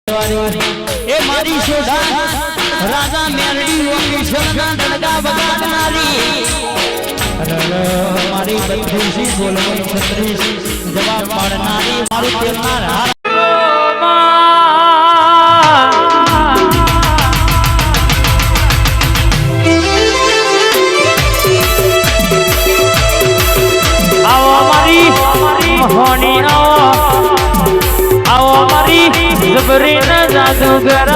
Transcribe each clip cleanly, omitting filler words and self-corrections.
ए मारी शोधा राजा मेरडी ओकेशना डड़का बगाड़नारी मारी बत्तीसी बोलवन 36 जवाब पाड़नारी मारू तेलनार आओ मारी होनी आओ मारी जबरीन जादूगर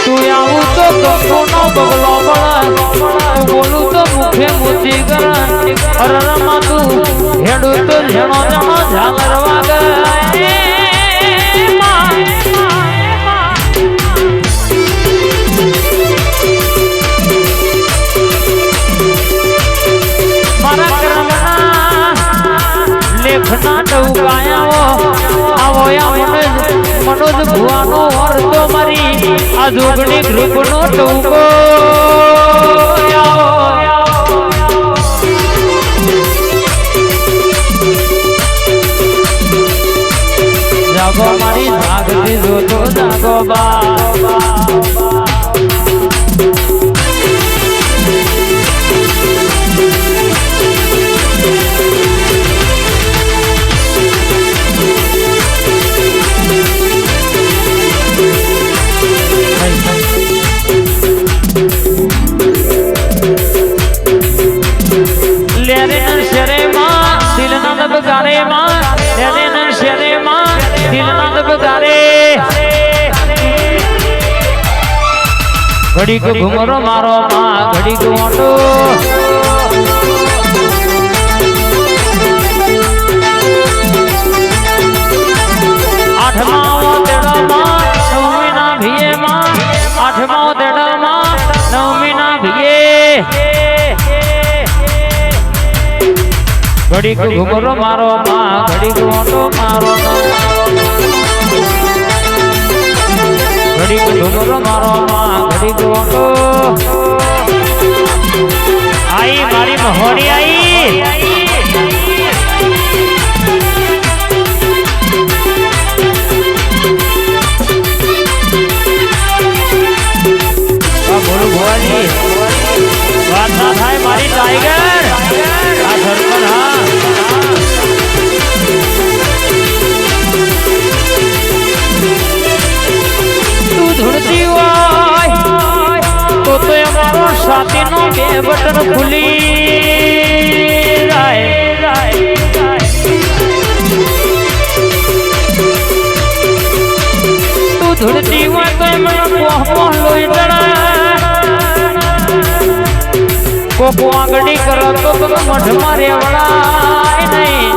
तू आऊ तो कोनो बगलो बड़ा बोलू तो मुखे मुची कर अरे रमा तू हेडू तो झणो झणो झालर वागे लेखना डुकाया आवो या मनोज भुवानो और तो मरी आजुगनी ग्रुप नो डुको जागो मारी जागती जो तो जागो बा घड़ी को घुमरो मारो माँ घड़ी को ऑटो आठवां तेरा माँ नवमी ना भिये माँ आठवां तेरा माँ नवमी ना भिये घड़ी को घुमरो मारो माँ घड़ी को ऑटो मारो घड़ी को घुमरो मारो माँ घड़ी को ऑटो आई मारी महोड़ी आई बोलो बुआ जी बात ना था मारी टाइगर धड़कन हाँ तू धुड़ती वाय तो हमारो साथी नो के बटन खुली राय तू धुड़ती वाय तो मैं मोह लोई डरा को आंगड़ी कर तो मठ मारे वाला नहीं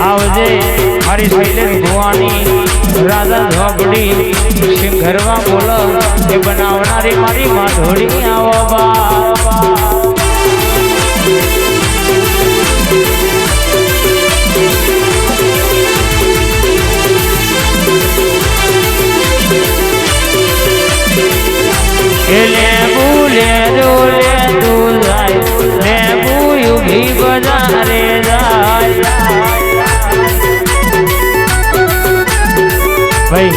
आवजे हरी शैलेश भुवानी राजा झोपड़ी सिंघरवा बोलो ये बनावनारी मारी माधोड़ी आवो बा लेबू युगी बजारे जाय भाई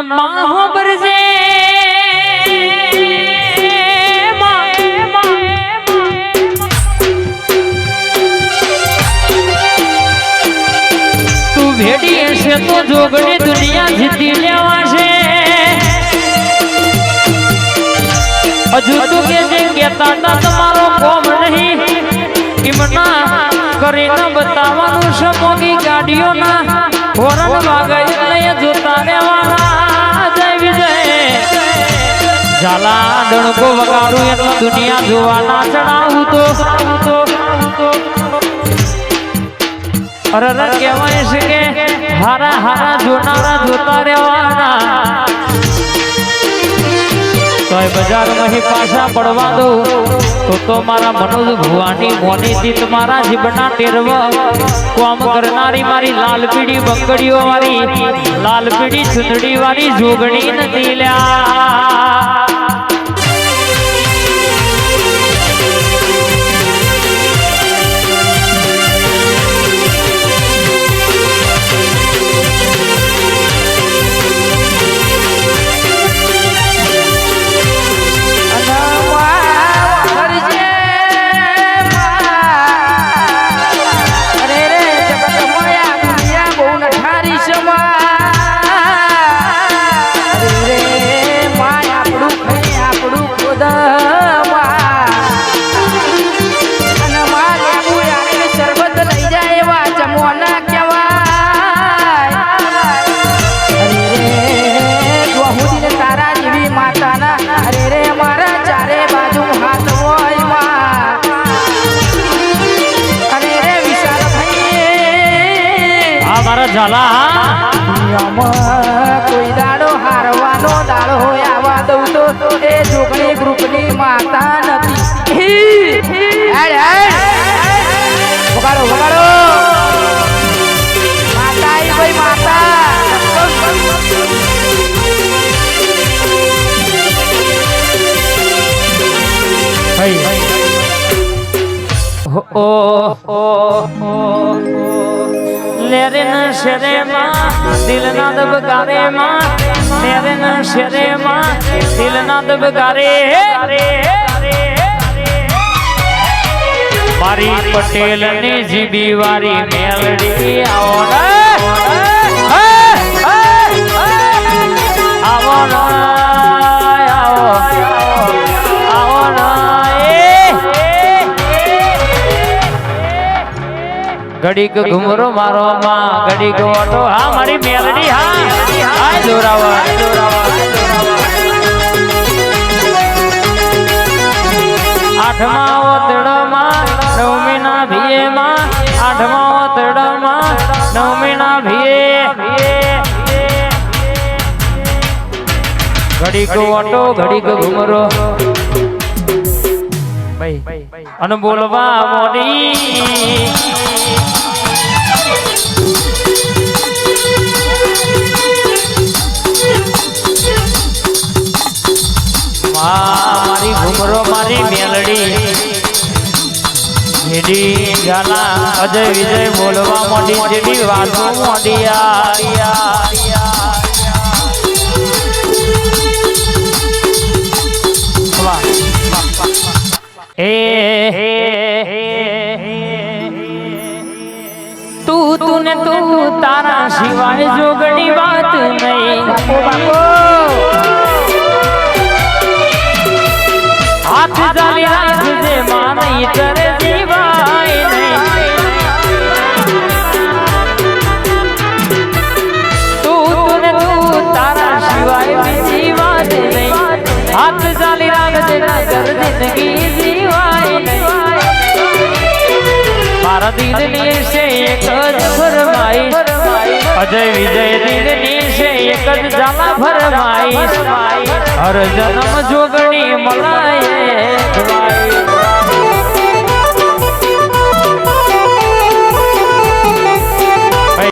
माहो बरसे तू भेड़ी ऐसे तो जोगनी दुनिया जीती लेवा से हजू तू के जे कहता था तुम्हारो कोम नहीं इमना करे न बतावानु समोगी गाड़ियों ना होरन वागे ले जोता रेवाना जय विजय जाला डण को वगाड़ू एटलो दुनिया जोवाना चढ़ाऊ तो अरे रे कहेवाय छे के हारा हारा जोनारा जोता रेवाना તોય બજારમાં હી પાછા પડવા દઉં તો મારા મનોજ ભુવાની મોની દીત મારા જીબના ટેરવા કોમ કરનારી મારી લાલ પીડી બંગડીઓ વાળી લાલ પીડી ચુંદડી વાળી જોગણી નથી લ્યા કોઈ દાડો હારવાનો દાડો હોય આવા દઉં તો એ જોગણી ગ્રુપની માતા નથી વગાડો વગાડો માતા ભાઈ માતા લેરે ન શરે માં દિલ ના દબગારે માં લેરે ન શરે માં દિલ ના દબગારે મારી પટેલ ની જીબી વારી મેલડી આવો ઘડીક ઘુમરો મારો માં ઘડીક ઓટો હા મારી મેલડી હા જોરાવા આઠમા ઓતડમાં નવમી ના ભીએ માં આઠમા ઓતડમાં નવમી ના ભીએ ઘડીક ઓટો ઘડીક ઘુમરો અને બોલવા મોડી મારી ઘુમરો મારી મેલડી જેડી જાના અજય વિજય બોલવા મોડી જેડી વાતો મોડિયા તું ને તું તારા સિવાય જોગણી વાત નહીં હાથ જાલી રાખજે મારી તરે જીવાય નહીં તું ને તું તારા સિવાય બીજી વાત નહીં હાથ જાલી રાખજે નગર જિંદગી જીવાય નહીં મારા દિલની છે એક જ ફરમાઈશ અજય વિજય દિલની છે એક જ જાલા ફરમાઈશ હર જન્મ જોગણી મલાય